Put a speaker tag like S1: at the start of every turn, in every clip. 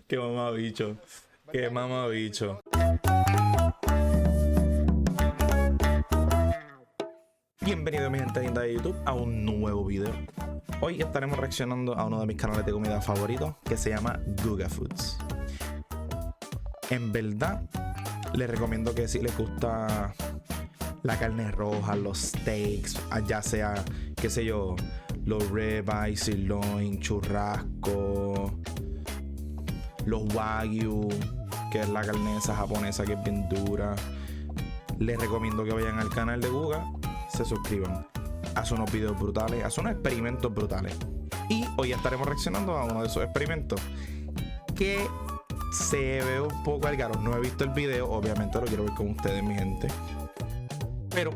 S1: Qué mamabicho. Qué mamabicho. Bienvenido mi gente linda de YouTube a un nuevo video. Hoy estaremos reaccionando a uno de mis canales de comida favoritos que se llama Guga Foods. En verdad, les recomiendo que si les gusta la carne roja, los steaks, ya sea, qué sé yo, los ribeye, sirloin, churrasco, los wagyu, que es la carne esa japonesa que es bien dura, les recomiendo que vayan al canal de Guga, se suscriban, hace unos videos brutales, hace unos experimentos brutales. Y hoy estaremos reaccionando a uno de esos experimentos que se ve un poco algaro. No he visto el video, obviamente lo quiero ver con ustedes, mi gente. Pero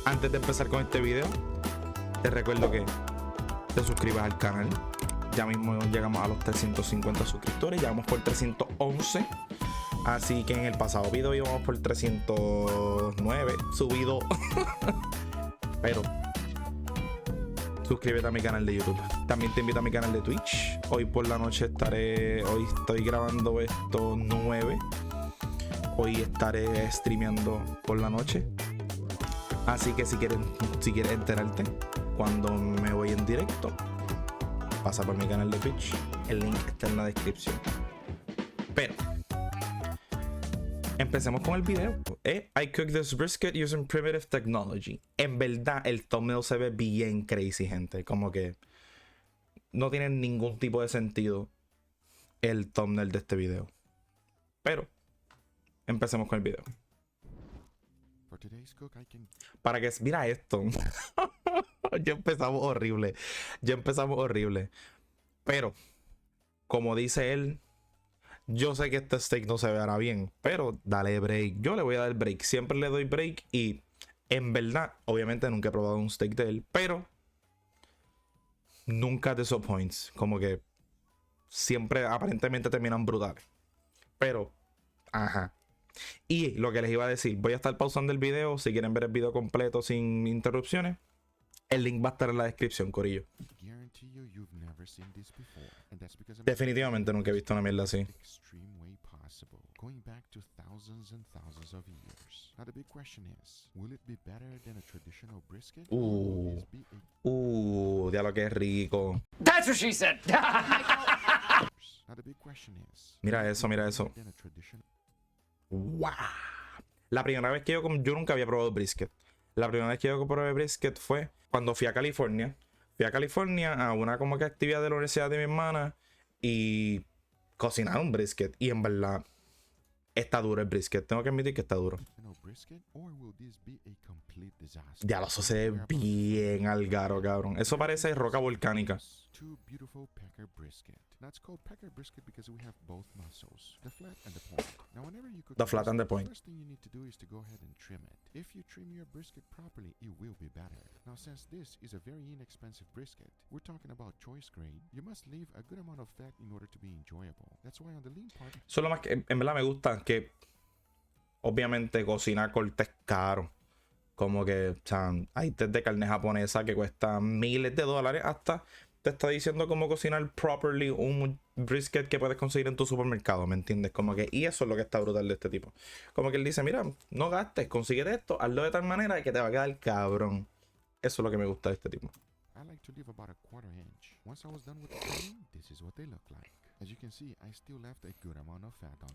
S1: antes de empezar con este video, te recuerdo que te suscribas al canal. Ya mismo llegamos a los 350 suscriptores, ya vamos por 311. Así que en el pasado video íbamos por 309 subido. Pero suscríbete a mi canal de YouTube. También te invito a mi canal de Twitch. Hoy por la noche hoy estoy grabando esto 9. Hoy estaré streameando por la noche. Así que si quieres enterarte cuando me voy en directo, pasa por mi canal de Twitch. El link está en la descripción. Pero empecemos con el video. I cook this brisket using primitive technology. En verdad, el thumbnail se ve bien crazy, gente. Como que no tiene ningún tipo de sentido el thumbnail de este video. Pero empecemos con el video. Para que mira esto. Ya empezamos horrible. Pero como dice él, yo sé que este steak no se verá bien, pero dale break. Yo le voy a dar break. Siempre le doy break. Y en verdad, obviamente nunca he probado un steak de él, pero nunca disappoints. Como que siempre aparentemente terminan brutales. Pero, ajá. Y lo que les iba a decir, voy a estar pausando el video. Si quieren ver el video completo sin interrupciones, el link va a estar en la descripción, corillo. Definitivamente nunca he visto una mierda así. Ya lo que es rico.
S2: That's what she said.
S1: Mira eso, mira eso. Wow. La primera vez que yo nunca había probado brisket. La primera vez que yo probé brisket fue cuando fui a California. Fui a California a una como que actividad de la universidad de mi hermana y cocinaron brisket. Y en verdad está duro el brisket. Tengo que admitir que está duro. Ya lo se ve bien algaro, cabrón. Eso parece roca volcánica. That's called pecker brisket because we have both muscles, the flat and the point. Now, whenever you cook the flat and the point, the first thing you need to do is to go ahead and trim it. If you trim your brisket properly, it will be better. Now, since this is a very inexpensive brisket, we're talking about choice grade, you must leave a good amount of fat in order to be enjoyable. That's why on the lean part... Solo más que en verdad me gusta que obviamente cocinar cortes caro. Como que, o sea, hay de carne japonesa que cuesta miles de dólares hasta... Te está diciendo cómo cocinar properly un brisket que puedes conseguir en tu supermercado, ¿me entiendes? Como que, y eso es lo que está brutal de este tipo. Como que él dice, mira, no gastes, consíguete esto, hazlo de tal manera que te va a quedar cabrón. Eso es lo que me gusta de este tipo.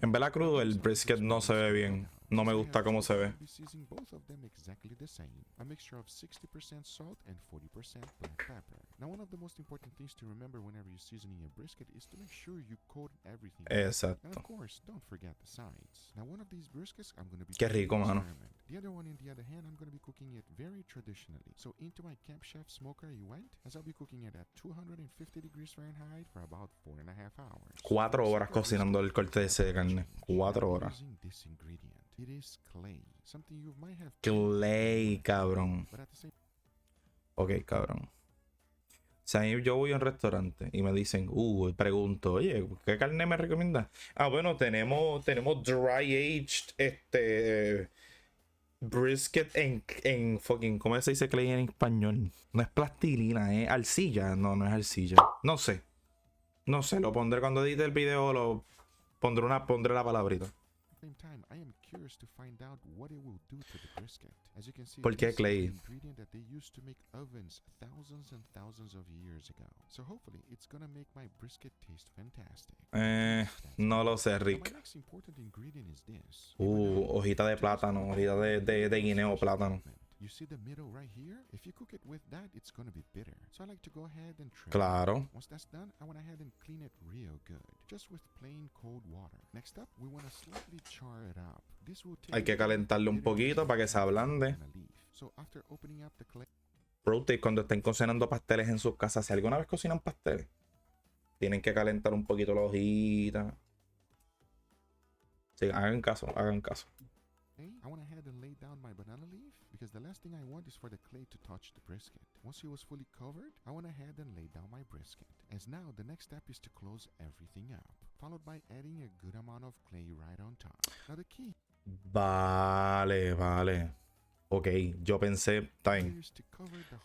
S1: En verdad crudo el brisket no se ve bien. No me gusta cómo se ve. Exacto. Qué rico, mano. The other one, in the other hand, I'm going to be cooking it very traditionally. So into my Camp Chef smoker I went, as I'll be cooking it at 250 degrees Fahrenheit for about 4.5 hours. 4 horas cocinando el corte ese de carne. 4 horas. Clay, cabrón. Ok, cabrón. O sea, yo voy a un restaurante y me dicen, pregunto, oye, ¿qué carne me recomiendas? Ah, bueno, tenemos dry aged, brisket en fucking, ¿cómo se dice clay en español? No es plastilina, es arcilla. No es arcilla. No sé. No sé, lo pondré cuando edite el video, pondré la palabrita. ¿Por qué clay? No lo sé, Rick. Hojita de plátano, hojita de guineo plátano.
S2: You see the middle right here? If you cook it with that, it's gonna be bitter. So I like to go ahead and trim
S1: Claro.
S2: it. Once that's done, I went ahead and clean it real good, just with plain cold water. Next up, we want to slightly char it up. This will take
S1: Hay que calentarlo un poquito para que se ablande.
S2: So after opening up the clay,
S1: Pro tip, cuando estén cocinando pasteles en sus casas, si alguna vez cocinan pasteles, tienen que calentar un poquito la hojita. Sí, hagan caso, hagan caso.
S2: I went ahead and laid down my banana leaf because the last thing I want is for the clay to touch the brisket. Once it was fully covered, I went ahead and laid down my brisket. As now, the next step is to close everything up, followed by adding a good amount of clay right on top. Now the key.
S1: Vale. Ok, yo pensé, está bien.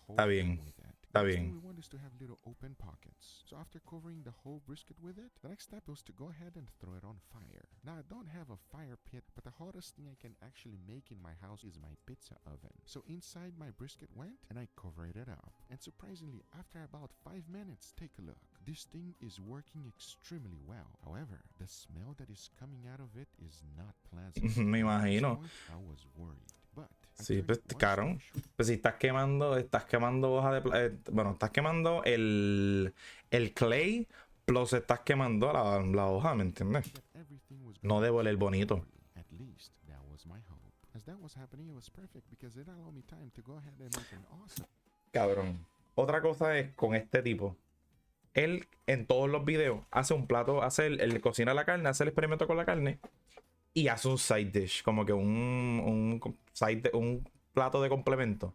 S1: Está bien. Está bien.
S2: We want is to have little open pockets. So after covering the whole brisket with it, the next step was to go ahead and throw it on fire. Now I don't have a fire pit, but the hottest thing I can actually make in my house is my pizza oven. So inside my brisket went and I covered it up. And surprisingly, after about 5 minutes, take a look. This thing is working extremely well. However, the smell that is coming out of it is not pleasant.
S1: Me imagino.
S2: I was worried. But
S1: sí, pues caro. Pues si estás quemando hoja de bueno, estás quemando el clay, plus estás quemando la hoja, ¿me entiendes? No debe oler bonito. Cabrón. Otra cosa es con este tipo. Él en todos los videos hace un plato, él cocina la carne, hace el experimento con la carne. Y hace un side dish, como que un plato de complemento.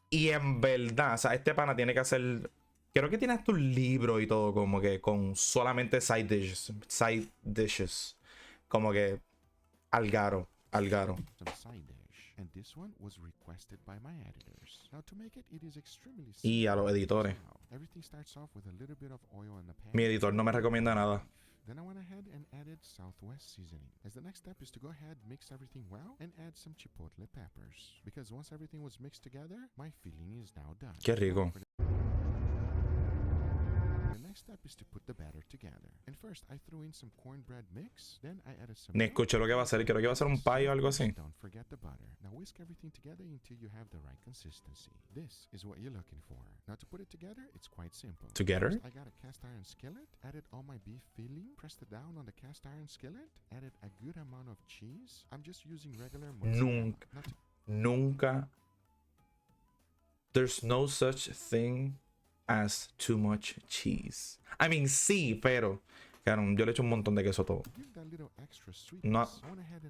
S1: Y en verdad, o sea, este pana tiene que hacer. Creo que tiene hasta un libro y todo, como que con solamente side dishes. Como que algaro. Y a los editores. Mi editor no me recomienda nada.
S2: Then I went ahead and added Southwest seasoning. As the next step is to go ahead, mix everything well, and add some chipotle peppers. Because once everything was mixed together, my filling is now done.
S1: Qué rico.
S2: The next step is to put the batter together. And first, I threw in some cornbread mix. Then I added some.
S1: Ni escuché lo que va a hacer. Creo que va a ser un pie o algo así.
S2: Don't forget the butter. Now whisk everything together until you have the right consistency. This is what you're looking for. Now to put it together, it's quite simple.
S1: Together?
S2: First, I got a cast iron skillet. Added all my beef filling. Pressed it down on the cast iron skillet. Added a good amount of cheese. I'm just using regular mozzarella.
S1: Nunca. There's no such thing as too much cheese. I mean, sí, pero claro, yo le echo un montón de queso a todo.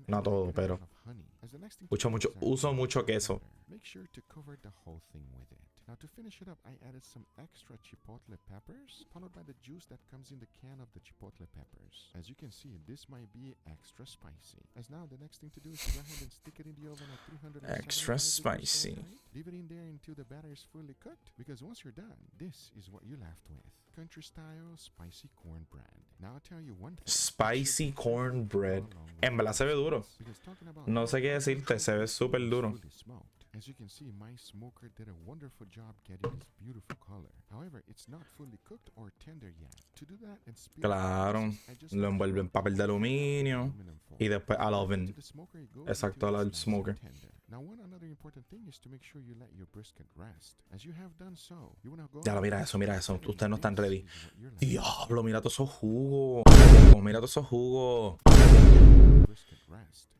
S1: No todo, pero uso mucho queso.
S2: Make sure to cover the whole thing with it. Now to finish it up, I added some extra chipotle peppers, followed by the juice that comes in the can of the chipotle peppers. As you can see, this might be extra spicy. As now, the next thing to do is to go ahead and stick it in the oven at 300
S1: extra spicy.
S2: Leave it in there until the batter is fully cooked, because once you're done, this is what you're left with. Country style spicy cornbread. Now I'll tell you one thing.
S1: Spicy cornbread. En verdad se ve duro. No sé qué decirte, se ve súper duro.
S2: As you can see, my smoker did a wonderful job getting this beautiful color. However, it's not fully cooked or tender yet. To do that and speed
S1: claro, lo envuelve en papel de aluminio y después al oven. Exacto, al smoker.
S2: Now, one another important thing is to make sure you let your brisket rest. As you have done so, you want to go.
S1: Ya lo mira eso. Ustedes no están ready. Diablo, mira todos esos jugos. Mira todos esos jugos.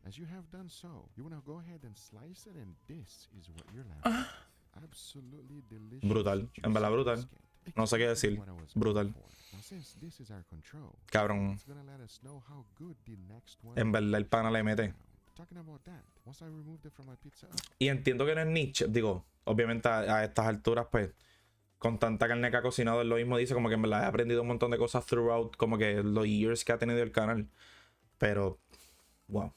S2: As you have done so, you want to go ahead and slice it, and this is what you're left with. Absolutely delicious.
S1: Brutal, en verdad brutal. No sé qué decir. Brutal. Cabrón. En verdad el pana le mete. Y entiendo que no es niche. Digo, obviamente a estas alturas, pues, con tanta carne que ha cocinado, él lo mismo dice, como que en verdad he aprendido un montón de cosas throughout, como que los years que ha tenido el canal. Pero, wow.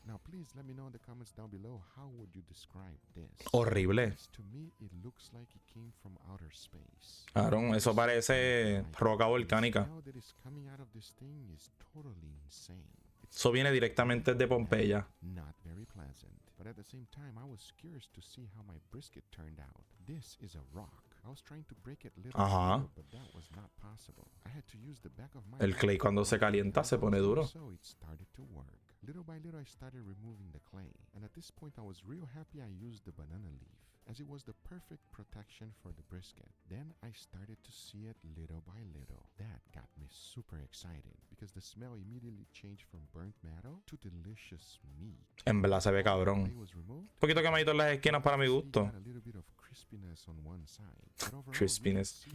S2: Now, please let me know in the comments down below, how would you describe this?
S1: Horrible.
S2: To me, it looks like it came from outer space.
S1: Claro, eso parece roca volcánica.
S2: Now that is coming out of this thing is totally insane.
S1: Eso viene directamente de Pompeya.
S2: Not very pleasant, but at the same time, I was curious to see how my brisket turned out. This is a rock. I was trying to break it little by little, but that was not possible. I had to use the back of my
S1: El clay cuando se calienta se pone duro.
S2: So it started to work. Little by little, I started removing the clay, and at this point, I was real happy I used the banana leaf, as it was the perfect protection for the brisket. Then I started to see it little by little. That got me super excited because the smell immediately changed from burnt metal to delicious meat.
S1: En verdad se ve cabrón. Un poquito quemadito en las esquinas para mi gusto. Crispiness.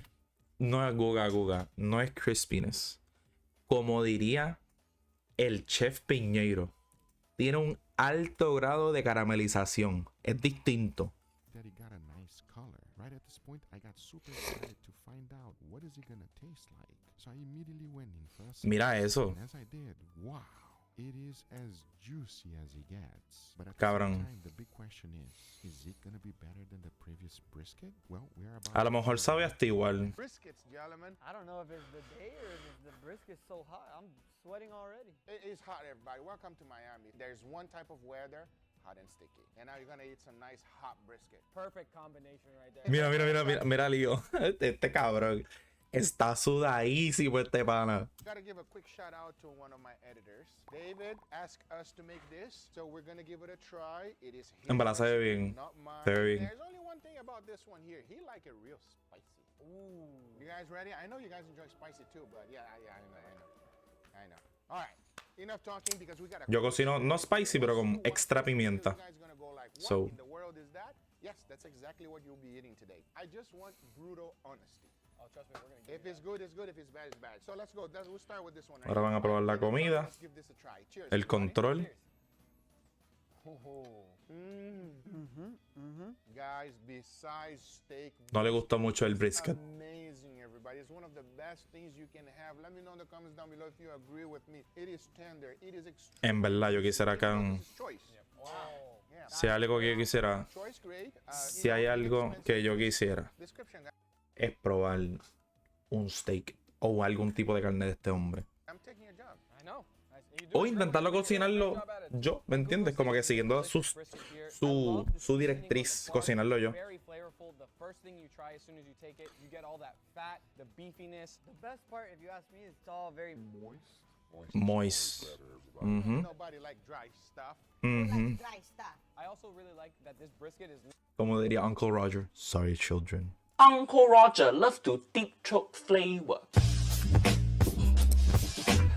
S1: No es guga. No es crispiness. Como diría el chef Piñeiro, tiene un alto grado de caramelización. Es distinto. Right at this point, I got super excited to find out what is it gonna taste like. So I immediately went in for a Mira eso.
S2: and as I did, wow, it is as juicy as it gets. But at
S1: Cabrón.
S2: the same time, the big question is it gonna be better than the previous brisket? Well, we're about
S1: A lo mejor sabe hasta igual.
S3: Briskets, gentlemen.
S4: I don't know if it's the day or if the brisket's so hot. I'm sweating already.
S3: It is hot, everybody. Welcome to Miami. There's one type of weather, hot and sticky. And now you're gonna eat some nice hot brisket.
S4: Perfect combination right there.
S1: Mira, Lío. Este cabrón está sudadísimo este pana.
S3: Gotta give a quick shout out to one of my editors. David asked us to make this, so we're gonna give it a try. It is his
S1: En verdad se ve bien.
S3: not mine.
S1: Se ve bien.
S3: There's only one thing about this one here. He like it real spicy.
S4: Ooh.
S3: You guys ready? I know you guys enjoy spicy too, but yeah, I know. All right. Enough talking because we got
S1: Yo cocino no spicy, pero con extra pimienta. So.
S3: In the world is that? Yes, that's exactly what you'll be eating today. I just want brutal honesty.
S4: Oh, trust me, we're gonna get
S3: If it's good, it's good. If it's bad, it's bad. So let's go. We'll start with this one. Right
S1: Ahora van a probar la comida,
S3: Let's give this a try. Cheers.
S1: el
S3: everybody.
S1: control.
S3: Guys, besides steak,
S1: No le gustó mucho el brisket.
S3: amazing, everybody. It's one of the best things you can have. Let me know in the comments down below if you agree with me. It is tender. It is extremely
S1: En verdad, yo quisiera acá.
S3: choice.
S4: Wow.
S3: Yeah.
S1: Si hay algo que yo quisiera.
S3: Choice grade.
S1: Si hay algo que yo quisiera,
S3: Description, guys.
S1: es probar un steak o algún tipo de carne de este hombre.
S3: I'm taking a job.
S4: I know. You do
S1: O
S4: a great
S1: intentarlo
S4: job. You do a great
S1: cocinarlo
S4: job at it.
S1: yo, ¿me entiendes? Como que siguiendo su directriz, cocinarlo yo.
S4: Very flavorful. The first thing you try as soon as you take it, you get all that fat, the beefiness. The best part, if you ask me, it's all very
S1: Moist.
S3: Nobody like dry stuff.
S5: Dry stuff.
S4: I also really like that this brisket is
S1: Como diría Uncle Roger. Sorry, children.
S6: Uncle Roger loves to deep choke flavor.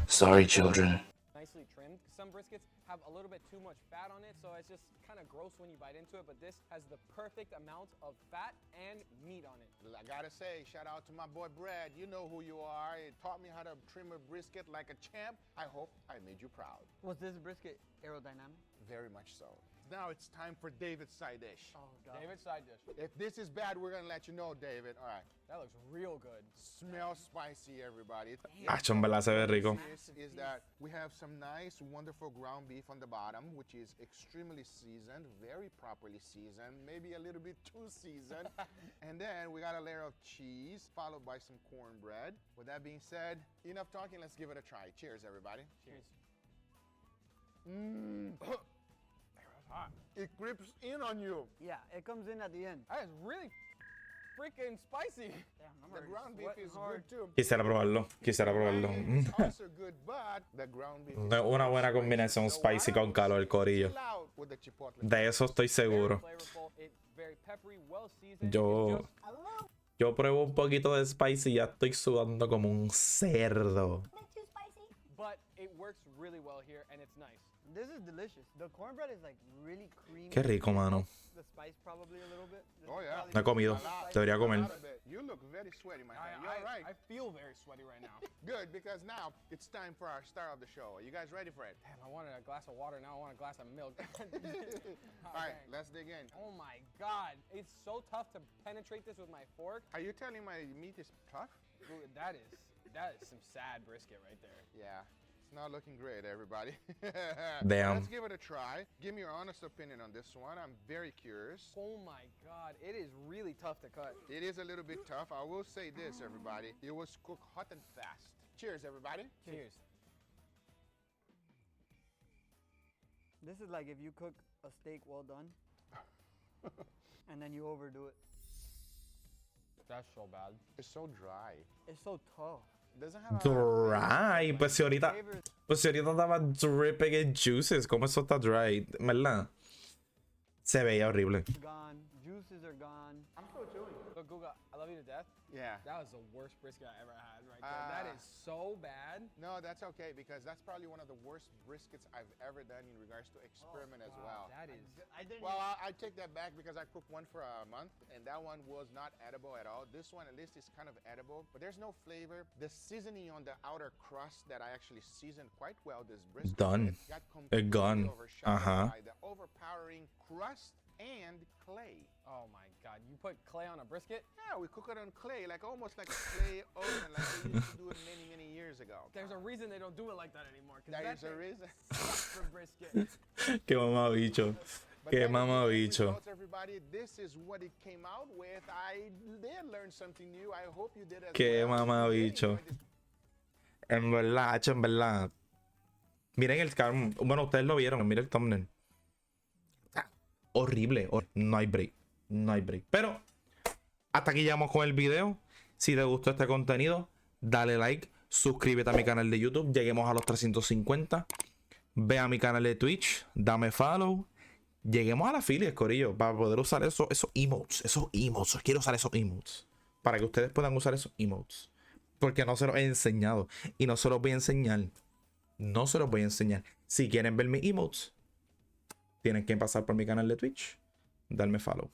S6: Sorry, children.
S4: nicely trimmed. Some briskets have a little bit too much fat on it, so it's just kind of gross when you bite into it, but this has the perfect amount of fat and meat on it.
S3: I gotta say, shout out to my boy Brad. You know who you are. He taught me how to trim a brisket like a champ. I hope I made you proud.
S4: Was this brisket aerodynamic?
S3: Very much so. Now it's time for David's side dish.
S4: Oh, God. David's side dish.
S3: If this is bad, we're gonna let you know, David. All right.
S4: That looks real good.
S3: Smells spicy, everybody.
S1: En verdad se ve rico.
S3: This is that we have some nice, wonderful ground beef on the bottom, which is extremely seasoned, very properly seasoned, maybe a little bit too seasoned. And then we got a layer of cheese, followed by some cornbread. With that being said, enough talking, let's give it a try. Cheers, everybody.
S4: Cheers.
S3: Hot. It grips in on you.
S4: Yeah, it comes in at the end. That is really freaking spicy. Damn, I'm
S3: The
S4: already
S3: ground beef
S4: sweating
S3: is
S4: hard.
S3: good too.
S1: Quisiera probarlo. Quisiera probarlo.
S3: It's also good, but the ground beef is
S1: Una buena
S3: spicy.
S1: combinación
S3: So
S1: spicy
S3: why
S1: con
S3: don't we
S1: calor, corillo.
S3: chill out with the chipotle?
S1: De eso estoy seguro.
S4: Very flavorful. It's very peppery, well seasoned.
S1: Yo,
S4: It's just-
S1: yo pruebo un poquito de spicy y ya estoy sudando como un cerdo.
S5: Not too spicy.
S4: but it works really well here, and it's nice. This is delicious. The cornbread is like really creamy.
S1: Qué rico, mano.
S4: The spice probably a little bit. This
S3: Oh,
S4: is
S3: yeah.
S4: probably
S1: No he comido.
S3: A lot.
S1: Debería
S3: A
S1: comer.
S3: lot of it. You look very sweaty, my friend. You're right.
S4: I feel very sweaty right now.
S3: Good, because now it's time for our star of the show. Are you guys ready for it?
S4: Damn, I wanted a glass of water. Now I want a glass of milk.
S3: All right, let's dig in.
S4: Oh my God. It's so tough to penetrate this with my fork.
S3: Are you telling my meat is tough?
S4: Dude, that is some sad brisket right there.
S3: Yeah. Not looking great, everybody.
S1: Damn.
S3: Let's give it a try. Give me your honest opinion on this one. I'm very curious.
S4: Oh my God, it is really tough to cut.
S3: It is a little bit tough. I will say this, everybody. It was cooked hot and fast. Cheers, everybody.
S4: Cheers.
S7: This is like if you cook a steak well done and then you overdo it.
S4: That's so bad.
S3: It's so dry.
S7: It's so tough.
S3: It doesn't have a lot of
S1: Dry. Pues si ahorita,
S7: Flavors.
S1: pues si ahorita estaba dripping in juices. ¿Cómo eso está dry? ¿Verdad? Se veía horrible.
S7: Gone. Juices are gone.
S3: I'm still chewing.
S4: Look, Guga, I love you to death.
S3: Yeah.
S4: That was the worst brisket I ever had right there. That is so bad.
S3: No, that's okay because that's probably one of the worst briskets I've ever done in regards to experiment as well.
S4: That is.
S7: I didn't.
S3: Well, I take that back because I cooked one for a month and that one was not edible at all. This one at least is kind of edible, but there's no flavor. The seasoning on the outer crust that I actually seasoned quite well this brisket
S1: Done.
S3: with got completely
S1: Gone.
S3: overshadowed by the overpowering crust and clay.
S4: Oh my God, you put clay on a brisket?
S3: Yeah, we cook it on clay, like almost like a clay oven, like they used to do it many, many years ago.
S4: There's a reason they don't do it like that anymore. 'Cause
S3: There
S4: that
S3: is a
S4: thing
S3: reason.
S4: sucks for brisket.
S1: Qué mamabicho.
S3: But
S1: Qué
S3: that is the end
S1: mamabicho.
S3: results, everybody. This is what it came out with. I did learn something new. I hope you did as
S1: Qué
S3: well.
S1: mamabicho. En verdad, en verdad. Miren el cam. Bueno, ustedes lo vieron. Miren el thumbnail. Ah, horrible. No hay break. No hay break. Pero hasta aquí llegamos con el video. Si te gustó este contenido, dale like. Suscríbete a mi canal de YouTube. Lleguemos a los 350. Ve a mi canal de Twitch. Dame follow. Lleguemos a la affiliate, corillo. Para poder usar esos emotes. Esos emotes. Quiero usar esos emotes. Para que ustedes puedan usar esos emotes. Porque no se los he enseñado. Y no se los voy a enseñar. No se los voy a enseñar. Si quieren ver mis emotes, tienen que pasar por mi canal de Twitch. Darme follow.